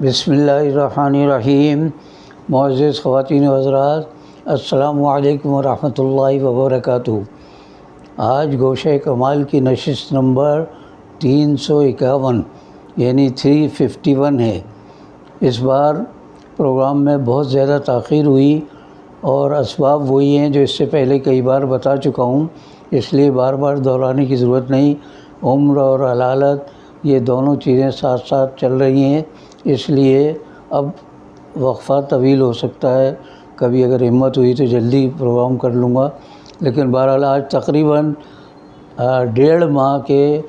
بسم اللہ الرحمن الرحیم۔ معزز خواتین و حضرات، السلام علیکم ورحمۃ اللہ وبرکاتہ۔ آج گوشہ کمال کی نشست نمبر 351 یعنی 351 ہے۔ اس بار پروگرام میں بہت زیادہ تاخیر ہوئی اور اسباب وہی ہیں جو اس سے پہلے کئی بار بتا چکا ہوں، اس لیے بار بار دہرانے کی ضرورت نہیں۔ عمر اور علالت یہ دونوں چیزیں ساتھ ساتھ چل رہی ہیں، اس لیے اب وقفہ طویل ہو سکتا ہے۔ کبھی اگر ہمت ہوئی تو جلدی پروگرام کر لوں گا، لیکن بہرحال آج تقریباً 1.5 ماہ کے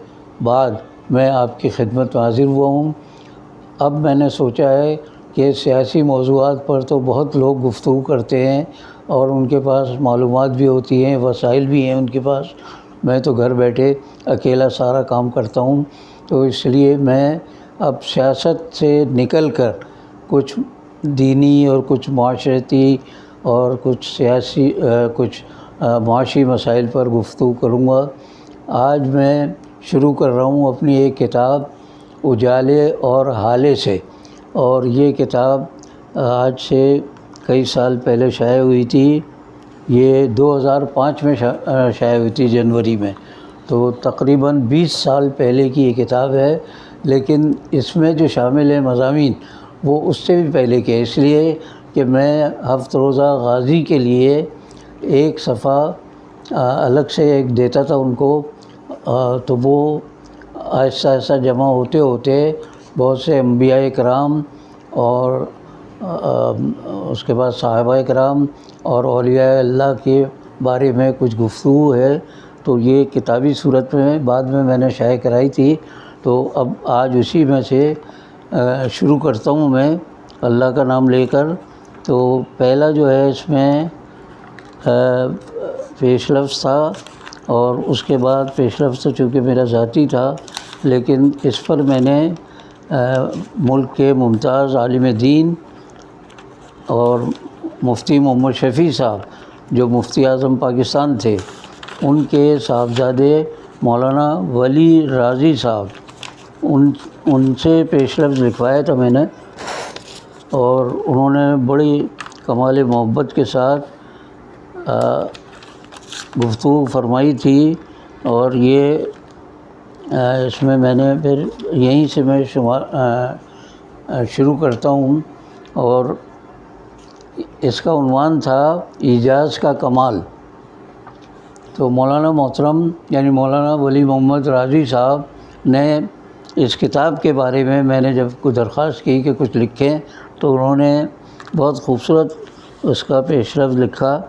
بعد میں آپ کی خدمت میں حاضر ہوا ہوں۔ اب میں نے سوچا ہے کہ سیاسی موضوعات پر تو بہت لوگ گفتگو کرتے ہیں اور ان کے پاس معلومات بھی ہوتی ہیں، وسائل بھی ہیں ان کے پاس۔ میں تو گھر بیٹھے اکیلا سارا کام کرتا ہوں، تو اس لیے میں اب سیاست سے نکل کر کچھ دینی اور کچھ معاشرتی اور کچھ معاشی مسائل پر گفتگو کروں گا۔ آج میں شروع کر رہا ہوں اپنی ایک کتاب اجالے اور ہالے سے، اور یہ کتاب آج سے کئی سال پہلے شائع ہوئی تھی۔ یہ 2005 میں شائع ہوئی تھی، جنوری میں، تو تقریباً 20 سال پہلے کی یہ کتاب ہے، لیکن اس میں جو شامل ہیں مضامین وہ اس سے بھی پہلے کے، اس لیے کہ میں ہفت روزہ غازی کے لیے ایک صفحہ الگ سے ایک دیتا تھا ان کو، تو وہ آہستہ آہستہ جمع ہوتے ہوتے بہت سے انبیاء کرام اور اس کے بعد صحابہ کرام اور اولیاء اللہ کے بارے میں کچھ گفتگو ہے، تو یہ کتابی صورت میں بعد میں نے شائع کرائی تھی۔ تو اب آج اسی میں سے شروع کرتا ہوں میں اللہ کا نام لے کر۔ تو پہلا جو ہے اس میں پیش لفظ تھا، اور اس کے بعد پیش لفظ تو چونکہ میرا ذاتی تھا، لیکن اس پر میں نے ملک کے ممتاز عالم دین اور مفتی محمد شفیع صاحب جو مفتی اعظم پاکستان تھے، ان کے صاحبزادے مولانا ولی رازی صاحب، ان سے پیش لفظ لکھوایا تھا میں نے، اور انہوں نے بڑی کمال محبت کے ساتھ گفتگو فرمائی تھی، اور یہ اس میں نے پھر یہیں سے میں شروع کرتا ہوں، اور اس کا عنوان تھا اعجاز کا کمال۔ تو مولانا محترم یعنی مولانا ولی محمد رازی صاحب نے اس کتاب کے بارے میں نے جب کوئی درخواست کی کہ کچھ لکھیں، تو انہوں نے بہت خوبصورت اس کا پیش لفظ لکھا۔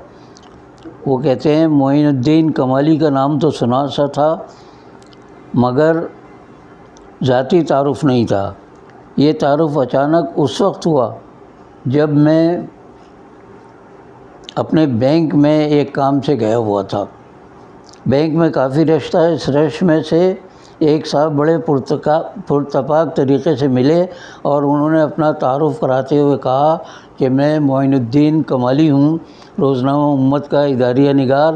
وہ کہتے ہیں، معین الدین کمالی کا نام تو سنا سا تھا، مگر ذاتی تعارف نہیں تھا۔ یہ تعارف اچانک اس وقت ہوا جب میں اپنے بینک میں ایک کام سے گیا ہوا تھا۔ بینک میں کافی رش تھا، اس رش میں سے ایک صاحب بڑے پرتپاک طریقے سے ملے، اور انہوں نے اپنا تعارف کراتے ہوئے کہا کہ میں معین الدین کمالی ہوں، روزنامہ امت کا اداریہ نگار۔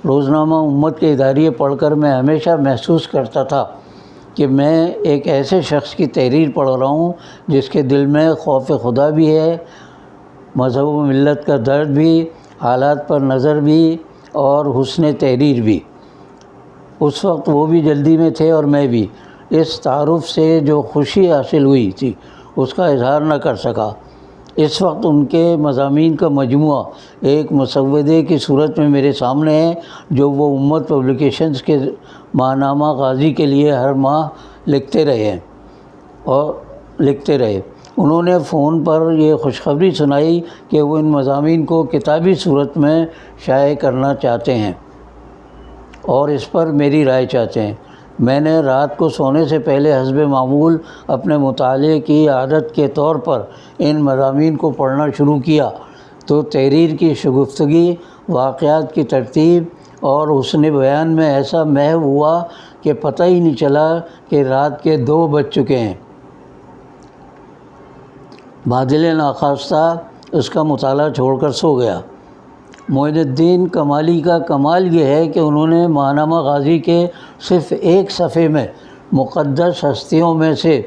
روزنامہ امت کے اداریے پڑھ کر میں ہمیشہ محسوس کرتا تھا کہ میں ایک ایسے شخص کی تحریر پڑھ رہا ہوں جس کے دل میں خوف خدا بھی ہے، مذہب و ملت کا درد بھی، حالات پر نظر بھی، اور حسن تحریر بھی۔ اس وقت وہ بھی جلدی میں تھے اور میں بھی۔ اس تعارف سے جو خوشی حاصل ہوئی تھی اس کا اظہار نہ کر سکا۔ اس وقت ان کے مضامین کا مجموعہ ایک مسودے کی صورت میں میرے سامنے ہے، جو وہ امت پبلیکیشنز کے ماہنامہ غازی کے لیے ہر ماہ لکھتے رہے۔ انہوں نے فون پر یہ خوشخبری سنائی کہ وہ ان مضامین کو کتابی صورت میں شائع کرنا چاہتے ہیں اور اس پر میری رائے چاہتے ہیں۔ میں نے رات کو سونے سے پہلے حسب معمول اپنے مطالعے کی عادت کے طور پر ان مضامین کو پڑھنا شروع کیا، تو تحریر کی شگفتگی، واقعات کی ترتیب اور حسن بیان میں ایسا محو ہوا کہ پتہ ہی نہیں چلا کہ رات کے 2 بج چکے ہیں۔ بادل ناخواستہ اس کا مطالعہ چھوڑ کر سو گیا۔ معین الدین کمالی کا کمال یہ ہے کہ انہوں نے ماہنامہ غازی کے صرف ایک صفحے میں مقدس ہستیوں میں سے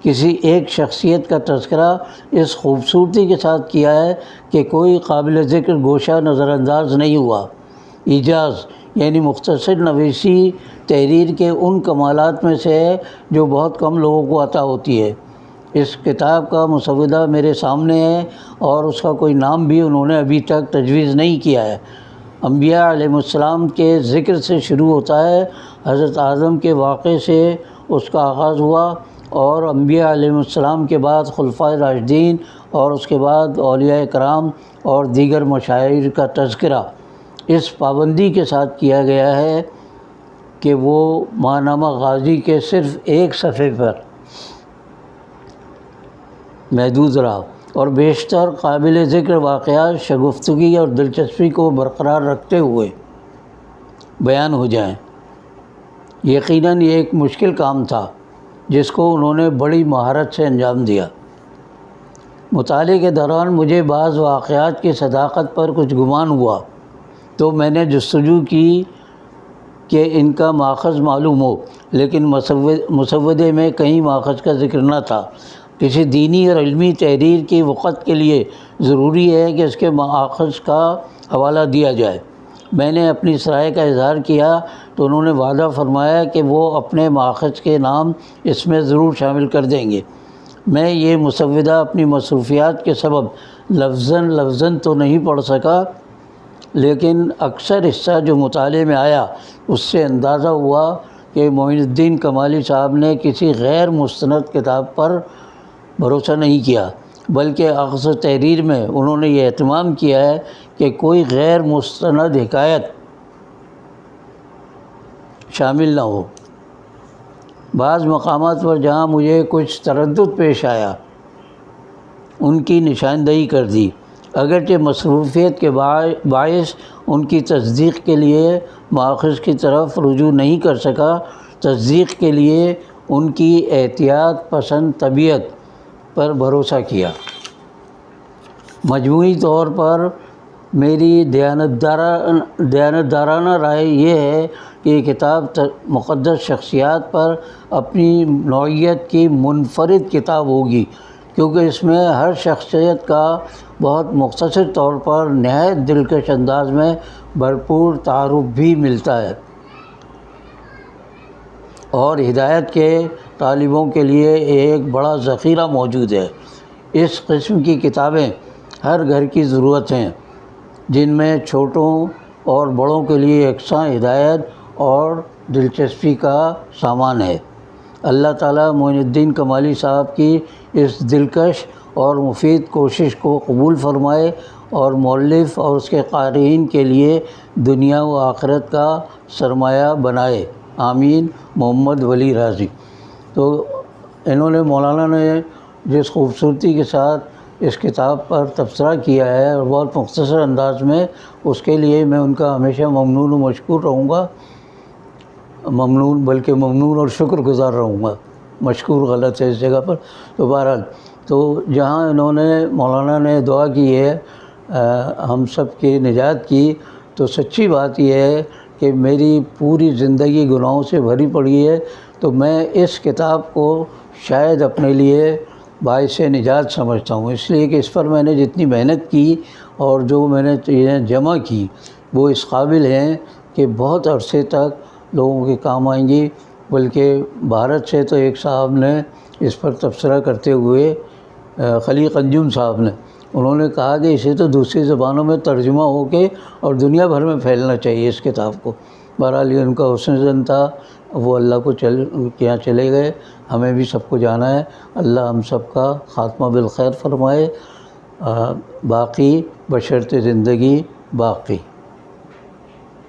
کسی ایک شخصیت کا تذکرہ اس خوبصورتی کے ساتھ کیا ہے کہ کوئی قابل ذکر گوشہ نظر انداز نہیں ہوا۔ ایجاز یعنی مختصر نویسی تحریر کے ان کمالات میں سے ہے جو بہت کم لوگوں کو عطا ہوتی ہے۔ اس کتاب کا مسودہ میرے سامنے ہے اور اس کا کوئی نام بھی انہوں نے ابھی تک تجویز نہیں کیا ہے۔ انبیاء علیہ السلام کے ذکر سے شروع ہوتا ہے۔ حضرت آدم کے واقعے سے اس کا آغاز ہوا اور انبیاء علیہ السلام کے بعد خلفائے راشدین اور اس کے بعد اولیاء کرام اور دیگر مشاہیر کا تذکرہ اس پابندی کے ساتھ کیا گیا ہے کہ وہ ماہنامہ غازی کے صرف ایک صفحے پر محدود رہا اور بیشتر قابل ذکر واقعات شگفتگی اور دلچسپی کو برقرار رکھتے ہوئے بیان ہو جائیں۔ یقیناً یہ ایک مشکل کام تھا جس کو انہوں نے بڑی مہارت سے انجام دیا۔ مطالعے کے دوران مجھے بعض واقعات کی صداقت پر کچھ گمان ہوا تو میں نے جستجو کی کہ ان کا ماخذ معلوم ہو، لیکن مسودے میں کہیں ماخذ کا ذکر نہ تھا۔ کسی دینی اور علمی تحریر کی وقت کے لیے ضروری ہے کہ اس کے ماخذ کا حوالہ دیا جائے۔ میں نے اپنی صلاح کا اظہار کیا تو انہوں نے وعدہ فرمایا کہ وہ اپنے ماخذ کے نام اس میں ضرور شامل کر دیں گے۔ میں یہ مسودہ اپنی مصروفیات کے سبب لفظاً تو نہیں پڑھ سکا، لیکن اکثر حصہ جو مطالعے میں آیا اس سے اندازہ ہوا کہ معین الدین کمالی صاحب نے کسی غیر مستند کتاب پر بھروسہ نہیں کیا، بلکہ اخذ و تحریر میں انہوں نے یہ اہتمام کیا ہے کہ کوئی غیر مستند حکایت شامل نہ ہو۔ بعض مقامات پر جہاں مجھے کچھ تردد پیش آیا ان کی نشاندہی کر دی، اگرچہ مصروفیت کے باعث ان کی تصدیق کے لیے ماخذ کی طرف رجوع نہیں کر سکا۔ تصدیق کے لیے ان کی احتیاط پسند طبیعت پر بھروسہ کیا۔ مجموعی طور پر میری دیانتدارانہ رائے یہ ہے کہ یہ کتاب مقدس شخصیات پر اپنی نوعیت کی منفرد کتاب ہوگی، کیونکہ اس میں ہر شخصیت کا بہت مختصر طور پر نہایت دلکش انداز میں بھرپور تعارف بھی ملتا ہے، اور ہدایت کے طالبوں کے لیے ایک بڑا ذخیرہ موجود ہے۔ اس قسم کی کتابیں ہر گھر کی ضرورت ہیں، جن میں چھوٹوں اور بڑوں کے لیے یکساں ہدایت اور دلچسپی کا سامان ہے۔ اللہ تعالیٰ معین الدین کمالی صاحب کی اس دلکش اور مفید کوشش کو قبول فرمائے اور مؤلف اور اس کے قارئین کے لیے دنیا و آخرت کا سرمایہ بنائے، آمین۔ محمد ولی رازی۔ تو انہوں نے مولانا نے جس خوبصورتی کے ساتھ اس کتاب پر تبصرہ کیا ہے اور بہت مختصر انداز میں، اس کے لیے میں ان کا ہمیشہ ممنون و مشکور رہوں گا۔ ممنون اور شکر گزار رہوں گا، مشکور غلط ہے اس جگہ پر۔ تو بہرحال تو جہاں انہوں نے مولانا نے دعا کی ہے ہم سب کی نجات کی، تو سچی بات یہ ہے کہ میری پوری زندگی گناہوں سے بھری پڑی ہے، تو میں اس کتاب کو شاید اپنے لیے باعث نجات سمجھتا ہوں، اس لیے کہ اس پر میں نے جتنی محنت کی اور جو میں نے چیزیں جمع کی وہ اس قابل ہیں کہ بہت عرصے تک لوگوں کے کام آئیں گی۔ بلکہ بھارت سے تو ایک صاحب نے اس پر تبصرہ کرتے ہوئے خلیق انجم صاحب نے، انہوں نے کہا کہ اسے تو دوسری زبانوں میں ترجمہ ہو کے اور دنیا بھر میں پھیلنا چاہیے اس کتاب کو۔ بہرحال یہ ان کا حسن ظن تھا، وہ اللہ کو یہاں چلے گئے، ہمیں بھی سب کو جانا ہے۔ اللہ ہم سب کا خاتمہ بالخیر فرمائے، باقی بشرط زندگی باقی۔